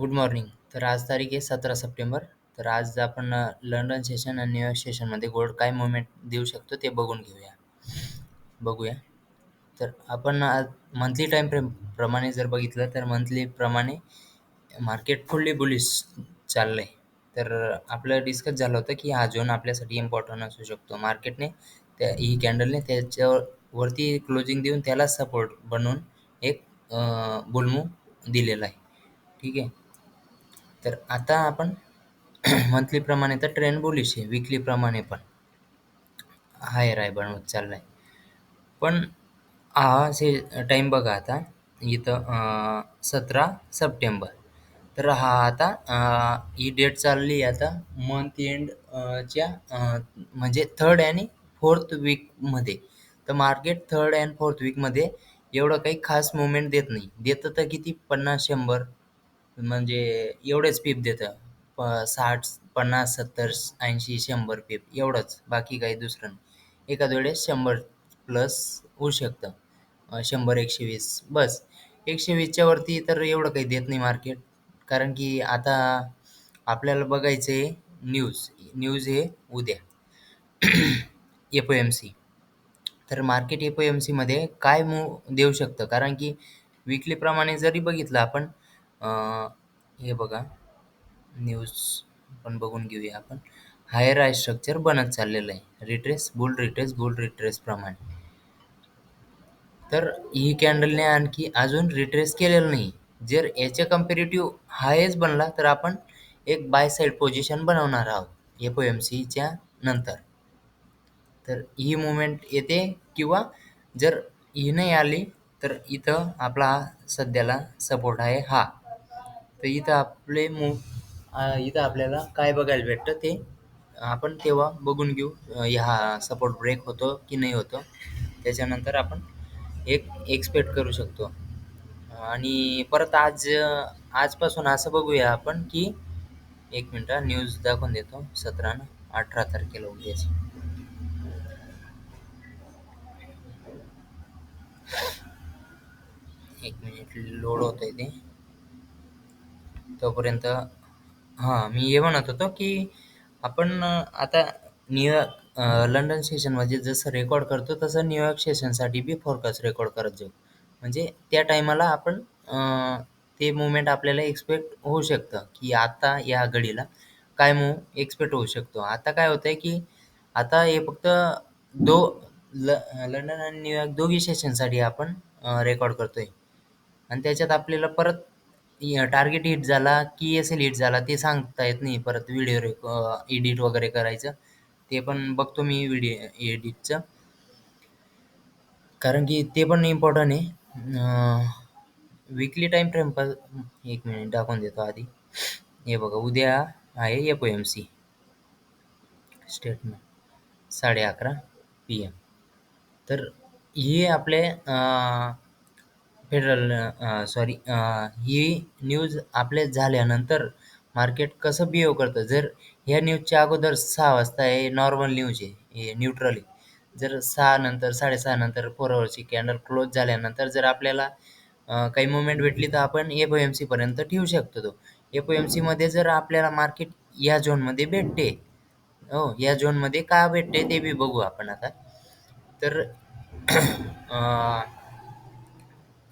Good morning. तर आज तारीख आहे 17 सप्टेंबर. तर आज आपण लंडन सेशन आणि न्यूयॉर्क सेशनमध्ये गोल्ड काय मुवमेंट देऊ शकतो ते बघूया. तर आपण आज मंथली टाईम फ्रेम प्रमाणे जर बघितलं तर मंथली प्रमाणे मार्केट फुल्ली बुलिश चाललंय. तर आपलं डिस्कस झालं होतं की हा झोन आपल्यासाठी इम्पॉर्टंट असू शकतो. मार्केटने ही कॅन्डलने त्याच्यावरती क्लोजिंग देऊन त्याला सपोर्ट बनवून एक बुल मूव्ह दिलेला आहे. ठीक आहे. तर आता आपण मंथली प्रमाणे तर ट्रेंड बुलिश आहे. वीकली प्रमाणे पण हायर आहे बनवत चाललाय. पण हा टाईम बघा आता इथं 17 सप्टेंबर. तर हा आता ही डेट चालली आहे आता मंथ एंड च्या म्हणजे थर्ड आणि फोर्थ वीकमध्ये. तर मार्केट थर्ड अँड फोर्थ वीकमध्ये एवढं काही खास मुवमेंट देत नाही. देतं तर किती 50-100 म्हणजे एवढेच पीप देतं. 60, 50, 70, 80, 100 पीप एवढंच. बाकी काही दुसरं नाही. एखाद्या वेळेस 100 प्लस होऊ शकतं. 100-120 बस. 120च्या वरती तर एवढं काही देत नाही मार्केट. कारण की आता आपल्याला बघायचं आहे न्यूज. न्यूज हे उद्या एफ-ओ-एम-सी. तर मार्केट एफ-ओ-एम-सीमध्ये काय मूव्ह देऊ शकतं? कारण की वीकली प्रमाणे जरी बघितलं आपण हे बघा न्यूज पण बघून घेऊया आपण. हायर आय स्ट्रक्चर बनत चाललेलं आहे. बुल रिट्रेस प्रमाणे. तर ही कॅन्डलने आणखी अजून रिट्रेस केलेलं नाही. जर याच्या कंपॅरेटिव्ह हायच बनला तर आपण एक बाय साइड पोझिशन बनवणार आहोत एफ-ओ-एम-सीच्या नंतर. तर ही मूव्हमेंट येते किंवा जर ही नाही आली तर इथं आपला सध्याला सपोर्ट आहे हा. तर इथं इथं आपल्याला काय बघायला भेटतं ते आपण तेव्हा बघून घेऊ. हा सपोर्ट ब्रेक होतो की नाही होतो. त्याच्यानंतर आपण एक एक्सपेक्ट करू शकतो. आणि परत आजपासून असं बघूया आपण की एक मिनिट न्यूज दाखवून देतो 18 तारखेला उद्याची. एक मिनिट लोड होतंय ते. तोपर्यंत मी हे म्हणत होतो की आपण आता लंडन सेशनमध्ये जसं रेकॉर्ड करतो तसं न्यूयॉर्क सेशनसाठी बी फोरकास्ट रेकॉर्ड करत जाऊ. म्हणजे त्या टायमाला आपण ते मूव्हमेंट आपल्याला एक्सपेक्ट होऊ शकतं की आता या घडीला काय मूव्ह एक्सपेक्ट होऊ शकतो. आता काय होतंय की आता हे फक्त दो लंडन आणि न्यूयॉर्क दोघी सेशनसाठी आपण रेकॉर्ड करतोय. आणि त्याच्यात आपल्याला परत टार्गेट हिट झाला की एस-एल हिट झाला ते सांगता येत नाही. परत व्हिडिओ एडिट वगैरे करायचं. ते पण बघतो मी व्हिडिओ एडिटचं. कारण की ते पण इम्पॉर्टंट आहे. वीकली टाईम फ्रेम पण एक मिनिट दाखवून देतो आधी. हे बघा उद्या आहे एफ-ओ-एम-सी स्टेटमेंट 11:30 PM. तर हे आपले ही न्यूज आपल्या झाल्यानंतर मार्केट कसं बिहेव करतं. जर ह्या न्यूजच्या अगोदर 6 वाजता हे नॉर्मल न्यूज आहे, हे न्यूट्रल आहे. जर 6 नंतर 6:30 नंतर 4 अवरची कॅन्डल क्लोज झाल्यानंतर जर आपल्याला काही मुवमेंट भेटली तर आपण एफ-ओ-एम-सी पर्यंत ठेवू शकतो तो. एफ-ओ-एम-सीमध्ये जर आपल्याला मार्केट या झोनमध्ये भेटते, हो, या झोनमध्ये का भेटते ते बी बघू आपण आता. तर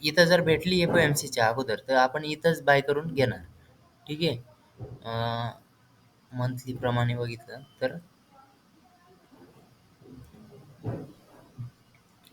इथं जर भेटली एफ-ओ-एम-सीच्या अगोदर तर आपण इथंच बाय करून घेणार. ठीक आहे. मंथली प्रमाणे बघितलं तर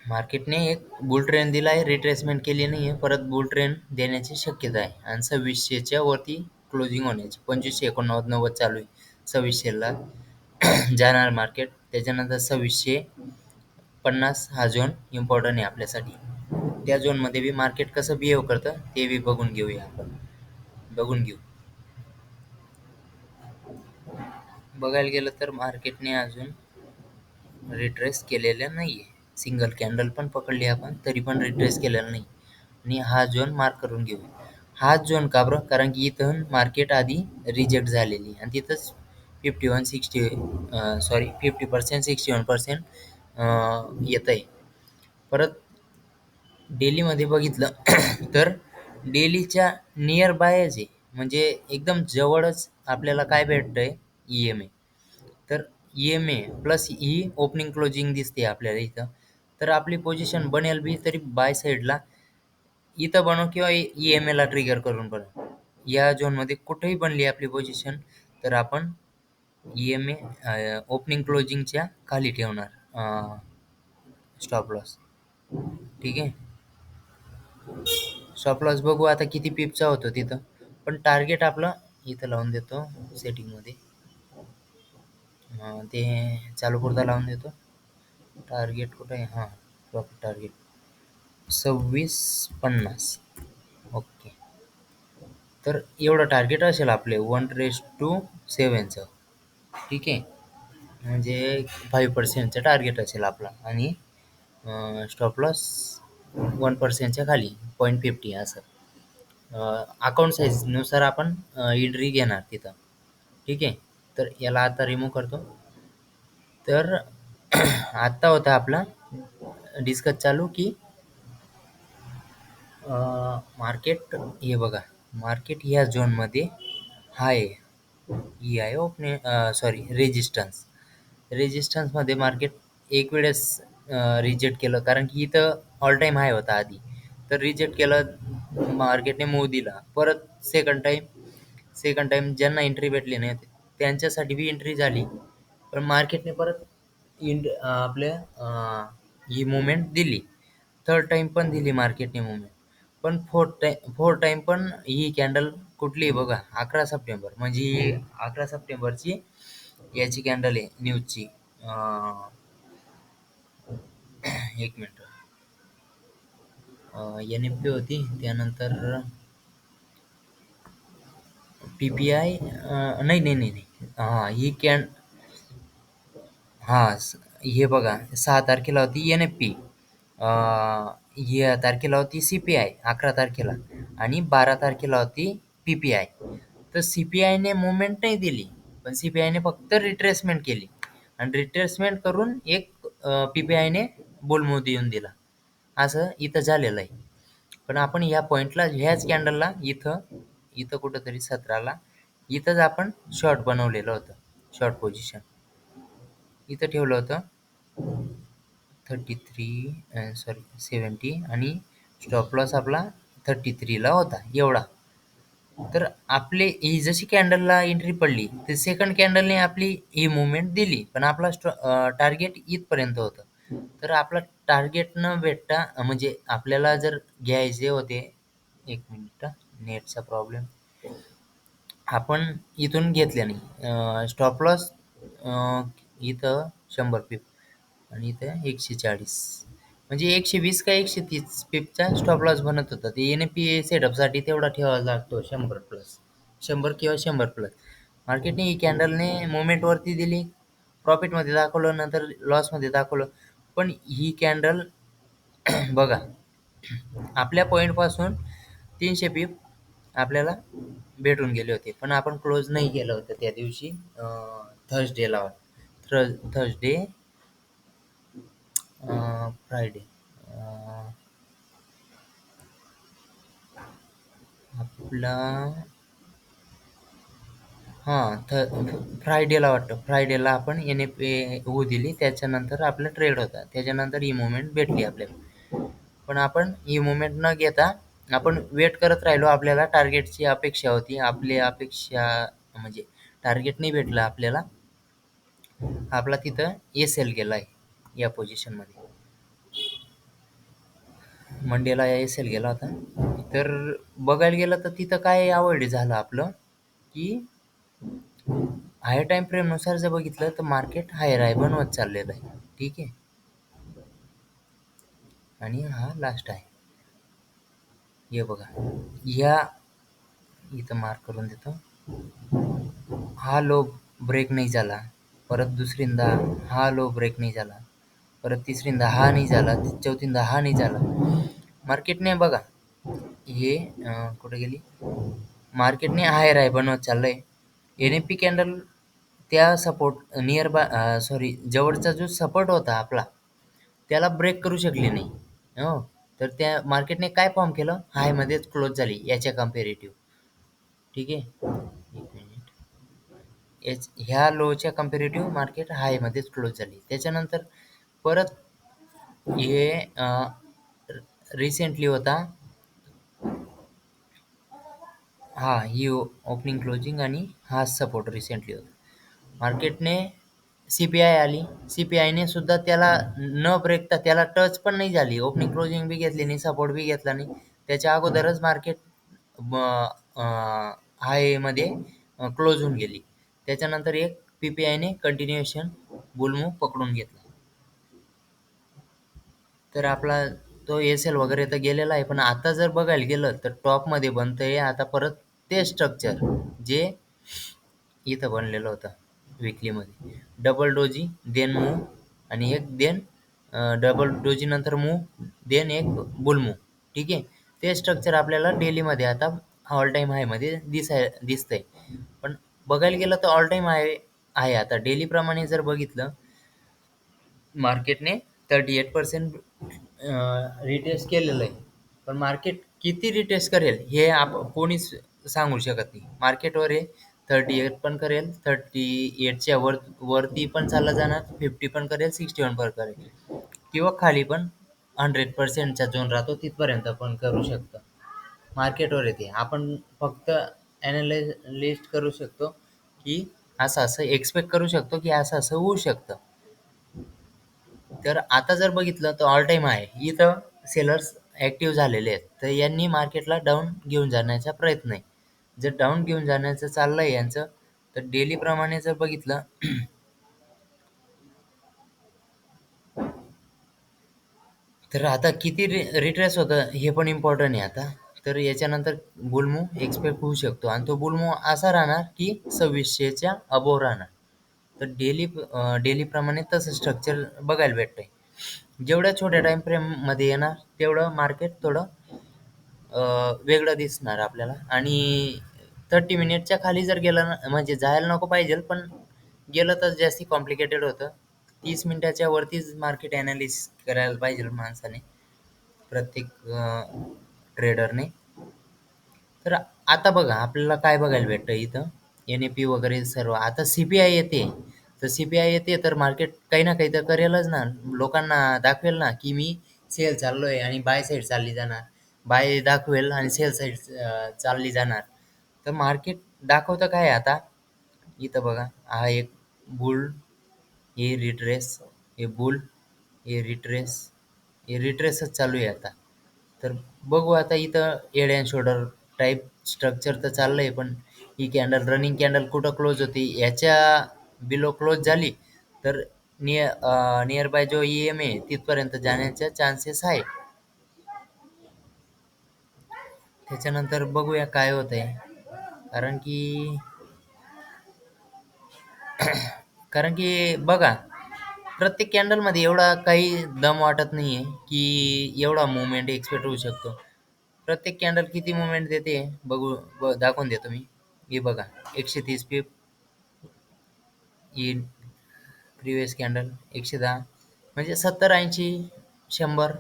मार्केटने एक बुल ट्रेंड दिला आहे, रिट्रेसमेंट केली नाही आहे. परत बुल ट्रेंड देण्याची शक्यता आहे आणि 2600च्या वरती क्लोजिंग होण्याची. 2589-90 चालू आहे. 2600ला जाणार मार्केट. त्याच्यानंतर 2650 हा झोन इम्पॉर्टंट आहे आपल्यासाठी. त्या झोनमध्ये बी मार्केट कसं बिहेव करतं ते बी बघून घेऊ. बघायला गेलं तर मार्केटने अजून रिट्रेस केलेलं नाहीये. सिंगल कॅन्डल पण पकडली आपण तरी पण रिट्रेस केलेला नाही. आणि हा झोन मार्क करून घेऊ. हाच झोन का बरं? कारण की इथून मार्केट आधी रिजेक्ट झालेली आणि तिथंच 50% 61% येतंय. परत डेलीमध्ये बघितलं तर डेलीच्या नियर बायच आहे. म्हणजे एकदम जवळच आपल्याला काय भेटतंय, ई-एम-ए. तर ई-एम-ए प्लस ही ओपनिंग क्लोजिंग दिसते आपल्याला इथं. तर आपली पोझिशन बनेल बी तरी बाय साइडला इथं बनव किंवा ई-एम-एला ट्रिगर करून बनव. या झोनमध्ये कुठेही बनली आपली पोझिशन तर आपण ई-एम-ए ओपनिंग क्लोजिंगच्या खाली ठेवणार स्टॉप लॉस. ठीक आहे. स्टॉप लॉस बघू आता किती पिपचा होतो तिथं. पण टार्गेट आपलं इथं लावून देतो सेटिंगमध्ये. ते चालू पुरता लावून देतो. टार्गेट कुठे आहे? हां, प्रॉफिट टार्गेट 26.50. ओके. तर एवढं टार्गेट असेल आपले 1:7चं. ठीक आहे. म्हणजे 5%चं टार्गेट असेल आपला आणि स्टॉप लॉस 1%च्या खाली 0.50 असं. अकाउंट साईजनुसार आपण एंट्री घेणार तिथं. ठीक आहे. तर याला आता रिमूव्ह करतो. तर आत्ता होता आपला डिस्कस चालू की मार्केट हे बघा, मार्केट ह्या झोनमध्ये हाय ही आहे सॉरी रेजिस्टन्समध्ये मार्केट एक वेळेस रिजेक्ट केलं कारण की इथं ऑल टाईम हाय होता आधी. तर रिजेक्ट केलं मार्केटने मूव्ह दिला. परत सेकंड टाईम ज्यांना एंट्री भेटली नाही त्यांच्यासाठी बी एंट्री झाली. पण मार्केटने परत आपल्या ही मुवमेंट दिली. थर्ड टाईम पण दिली मार्केटने मुवमेंट. पण फोर्थ टाईम पण ही कॅन्डल कुठली आहे बघा, 11 सप्टेंबर म्हणजे ही 11 सप्टेंबरची याची कॅन्डल आहे न्यूजची. एक मिनिट. NFP होती त्यानंतर PPI नाही नाही नाही नाही हां ही हां हे बघा 6 तारखेला होती NFP. या तारखेला होती CPI 11 तारखेला आणि 12 तारखेला होती PPI. तर CPIने मुवमेंट नाही दिली, पण CPIने फक्त रिट्रेसमेंट केली आणि रिट्रेसमेंट करून एक PPIने बुल मूव्ह देऊन दिला. असं इथं झालेलं आहे. पण आपण ह्या पॉइंटला ह्याच कॅन्डलला इथं इथं कुठंतरी 17ला इथंच आपण शॉर्ट बनवलेलं होतं. शॉर्ट पोझिशन इथं ठेवलं होतं 70 आणि स्टॉप लॉस आपला 33ला होता एवढा. तर आपले ही जशी कॅन्डलला एंट्री पडली तर सेकंड कॅन्डलने आपली ही मुवमेंट दिली, पण आपला टार्गेट इथपर्यंत होतं. तर आपला टार्गेट न भेटता म्हणजे आपल्याला जर घ्यायचे होते, एक मिनिट नेटचा प्रॉब्लेम, आपण इथून घेतले नाही. स्टॉप लॉस इथं 100 पिप आणि इथं 140 म्हणजे 120 का 130 पिपचा स्टॉप लॉस बनत होता. ते NFP सेटअपसाठी तेवढा ठेवावा लागतो 100 प्लस, 100 किंवा 100 प्लस. मार्केटने ही कॅन्डलने मुवमेंट वरती दिली, प्रॉफिटमध्ये दाखवलं, नंतर लॉसमध्ये दाखवलं. पण ही कॅन्डल बघा आपल्या पॉईंटपासून 300 पीप आपल्याला भेटून गेले होते, पण आपण क्लोज नाही केलं होतं त्या दिवशी. थर्सडेला थर्सडे फ्रायडे आपला फ्रायडेला वाटतं. फ्रायडेला आपण NFA होऊ दिली, त्याच्यानंतर आपला ट्रेड होता. त्याच्यानंतर ही मुवमेंट भेटली आपल्याला. पण आपण ही मुवमेंट न घेता आपण वेट करत राहिलो. आपल्याला टार्गेटची अपेक्षा होती. आपली अपेक्षा म्हणजे टार्गेट नाही भेटलं आपल्याला. आपला तिथं SL गेलाय या पोझिशनमध्ये. मंडेला SL गेला होता. तर बघायला गेलं तर तिथं काय अवॉइड झालं आपलं की हायर टाइम फ्रेमनुसार जर बघितलं तर मार्केट हायर हाय बनवत चाललेलं आहे. ठीक आहे. आणि हा लास्ट आहे. हे बघा या इथं मार्क करून देतो. हा लो ब्रेक नाही झाला, परत दुसरींदा हा लो ब्रेक नाही झाला, परत तिसरींदा हा नाही झाला, चौथींदा हा नाही झाला. मार्केटने बघा हे कुठे गेली, मार्केटने हायर हाय बनवत चाललंय. NFP कॅन्डल त्या सपोर्ट नियर बाय सॉरी जवळचा जो सपोर्ट होता आपला त्याला ब्रेक करू शकले नाही. हो. तर त्या मार्केटने काय फॉर्म केलं, हायमध्येच क्लोज झाली याच्या कम्पेरेटिव्ह. ठीक आहे. एक मिनिट. ह्या लोच्या कंपॅरेटिव्ह मार्केट हायमध्येच क्लोज झाली. त्याच्यानंतर परत हे रिसेंटली होता. हा ही ओपनिंग क्लोजिंग आणि हा सपोर्ट रिसेंटली होता. मार्केटने सीपीआय आली. सीपीआयने सुद्धा त्याला न ब्रेकता त्याला टच पण नाही झाली. ओपनिंग क्लोजिंग बी घेतली नाही, सपोर्ट बी घेतला नाही. त्याच्या अगोदरच मार्केट हायमध्ये क्लोज होऊन गेली. त्याच्यानंतर एक पीपीआयने कंटिन्युएशन बुल मूव्ह पकडून घेतला. तर आपला तो एस-एल वगैरे तर गेलेला आहे. पण आता जर बघायला गेलं तर टॉपमध्ये बनतंय आता परत ते स्ट्रक्चर जे इथं बनलेलं होतं विकलीमध्ये. डबल डोजी, देन मूव्ह आणि एक देन डबल डोजी नंतर मूव्ह, देन एक बुल मूव्ह. ठीक आहे. ते स्ट्रक्चर आपल्याला डेलीमध्ये आता ऑल टाईम हायमध्ये दिसतंय. पण बघायला गेलं तर ऑल टाईम हाय आहे आता. डेलीप्रमाणे जर बघितलं मार्केटने 38% रिटेस्ट केलेलं आहे. पण मार्केट किती रिटेस्ट करेल हे कोणीच सांगू शकत नाही. मार्केटवर आहे 38 पण करेल, 38च्या वरती पण चालला जाणार, 50 पण करेल, 61 पण करेल किंवा खाली पण 100%चा झोन राहतो तिथपर्यंत पण करू शकतं. मार्केटवर येते. आपण फक्त ॲनालिस्ट करू शकतो की असं एक्सपेक्ट करू शकतो की असं होऊ शकतं. तर आता जर बघितलं तर ऑल टाईम आहे. इथं सेलर्स ॲक्टिव्ह झालेले आहेत. तर यांनी मार्केटला डाऊन घेऊन जाण्याचा प्रयत्न आहे. जर डाऊन घेऊन जाण्याचं चाललंय यांचं, तर डेलीप्रमाणे जर बघितलं तर आता किती रिट्रेस होतं हे पण इम्पॉर्टंट आहे आता. तर याच्यानंतर बुल मूव्ह एक्सपेक्ट होऊ शकतो आणि तो बुल मूव्ह असा राहणार की 2600च्या अबोव्ह राहणार. तर डेलीप्रमाणे तसं स्ट्रक्चर बघायला भेटतंय. जेवढ्या छोट्या टाईम फ्रेममध्ये येणार तेवढं मार्केट थोडं वेगळं दिसणार आपल्याला आणि 30 मिनिटच्या खाली जर गेलं ना म्हणजे जायला नको पाहिजे पण गेलं तर जास्ती कॉम्प्लिकेटेड होतं. 30 मिनिटाच्या वरतीच मार्केट ॲनालिसिस करायला पाहिजे माणसाने, प्रत्येक ट्रेडरने. तर आता बघा आपल्याला काय बघायला भेटतं इथं एन-ए-पी वगैरे सर्व. आता सी-पी-आय येते. तर सी-पी-आय येते तर मार्केट काही ना काही तर करेलच ना. लोकांना दाखवेल ना की मी सेल चाललोय आणि बाय साईड चालली जाणार. बाय दाखवेल आणि सेल साईड चालली जाणार. तर मार्केट दाखवतं काय आता इथं बघा हा एक बुल, हे रिट्रेस, हे बुल, हे रिट्रेस, हे रिट्रेसच चालू आहे आता. तर बघू आता इथं head and shoulder type structure तर चाललंय पण ही कॅन्डल रनिंग कॅन्डल कुठं क्लोज होती याच्या बिलो क्लोज झाली तर नियर बाय जो EM आहे तिथपर्यंत जाण्याचे चान्सेस आहे. त्याच्यानंतर बघूया काय होतंय. कारण की कारण की बघा प्रत्येक कॅन्डलमध्ये एवढा काही दम वाटत नाहीये की एवढा मुवमेंट एक्सपेक्ट होऊ शकतो. प्रत्येक कॅन्डल किती मुवमेंट देते बघू दाखवून देतो मी. हे बघा 130 पीप, ही प्रिव्हियस कॅन्डल 110 म्हणजे 70, 80, 100,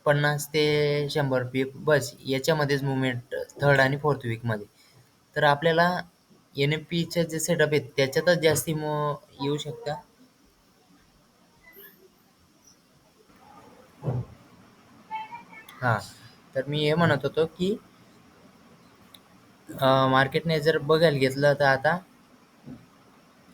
50 ते 100 पीप बस याच्यामध्येच मुवमेंट थर्ड आणि फोर्थ वीकमध्ये. तर आपल्याला NFPचे जे सेटअप आहेत त्याच्यातच जास्ती येऊ शकतं. हां, तर मी हे म्हणत होतो की मार्केटने जर बघायला घेतलं तर आता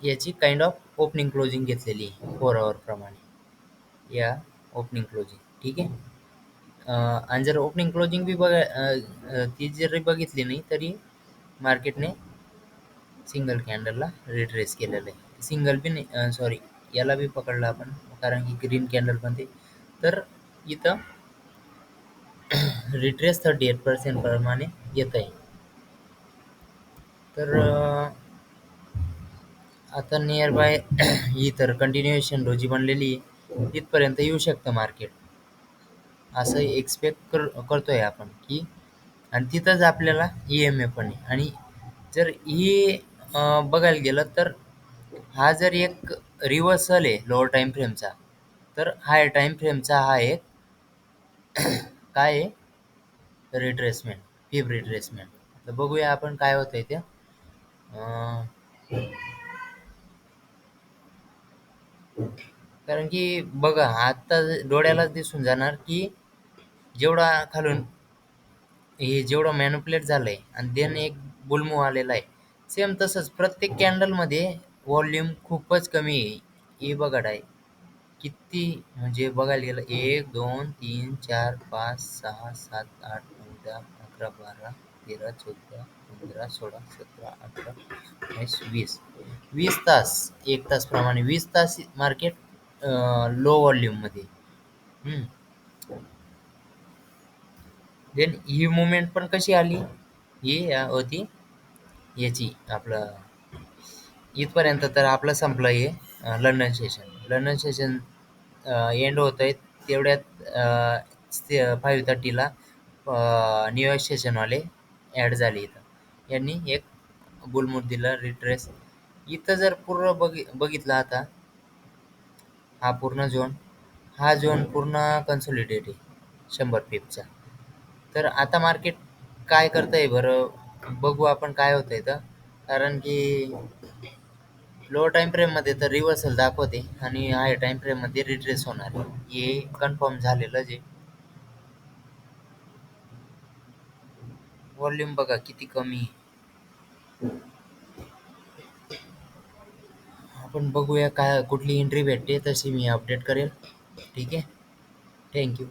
याची काइंड ऑफ ओपनिंग क्लोजिंग घेतलेली आहे 4 आवर प्रमाणे. या ओपनिंग क्लोजिंग ठीक आहे. आणि जर ओपनिंग क्लोजिंग बी ती जरी बघितली नाही तरी मार्केटने सिंगल कॅन्डलला रिट्रेस केलेलं आहे. सिंगल बी नाही सॉरी याला बी पकडलं आपण कारण की ग्रीन कॅन्डल पण ते. तर इथं रिट्रेस 38% प्रमाणे येत आहे. तर आता नियर बाय ही तर कंटिन्युएशन रोजी बनलेली तिथपर्यंत येऊ शकतं मार्केट असं एक्सपेक्ट करतोय आपण की आणि तिथंच आपल्याला EMA पण आहे आणि जर ही बघायला गेलं तर हा जर एक रिव्हर्सल आहे लोअर टाइम फ्रेमचा तर हायर टाइम फ्रेमचा हा एक काय आहे रिट्रेसमेंट, फिब रिट्रेसमेंट. तर बघूया आपण काय होतंय ते. अं, कारण की बघा आता डोळ्यालाच दिसून जाणार की जेवढा खालून हे जेवढं मॅनिप्युलेट झालंय आणि देन एक बुलमूव्ह आलेला आहे. सेम तसंच प्रत्येक कॅन्डलमध्ये व्हॉल्यूम खूपच कमी आहे. हे बघा किती म्हणजे बघायला गेलं 1, 2, 3, 4, 5, 6, 7, 8, 9, 10, 11, 12, 13, 14, 15, 16, 17, 18, 19, 20. 20 तास, 1 तास प्रमाणे 20 तास मार्केट लो व्हॉल्यूममध्ये. हं. देन ही मूव्हमेंट पण कशी आली? ही होती याची आपलं इथपर्यंत तर आपलं संपलं हे London session. London session end होतंय तेवढ्यात 5:30ला न्यूयॉर्क सेशनवाले ॲड झाले इथं. यांनी एक बुल दिला रिट्रेस. इथं जर पूर्ण बघितलं आता हा पूर्ण झोन, हा झोन पूर्ण कन्सोलिडेट आहे 100 पिपचा. तर आता मार्केट काय करतंय बरं? बघू आपण काय होतंय तर. कारण की लो टाइम फ्रेममध्ये तर रिव्हर्सल दाखवते आणि हाय टाइम फ्रेममध्ये रिट्रेस होणार आहे. हे कन्फर्म झालेलंच आहे. व्हॉल्यूम बघा किती कमी आहे. आपण बघूया काय कुठली एंट्री भेटते तशी मी अपडेट करेल. ठीक आहे. Thank you.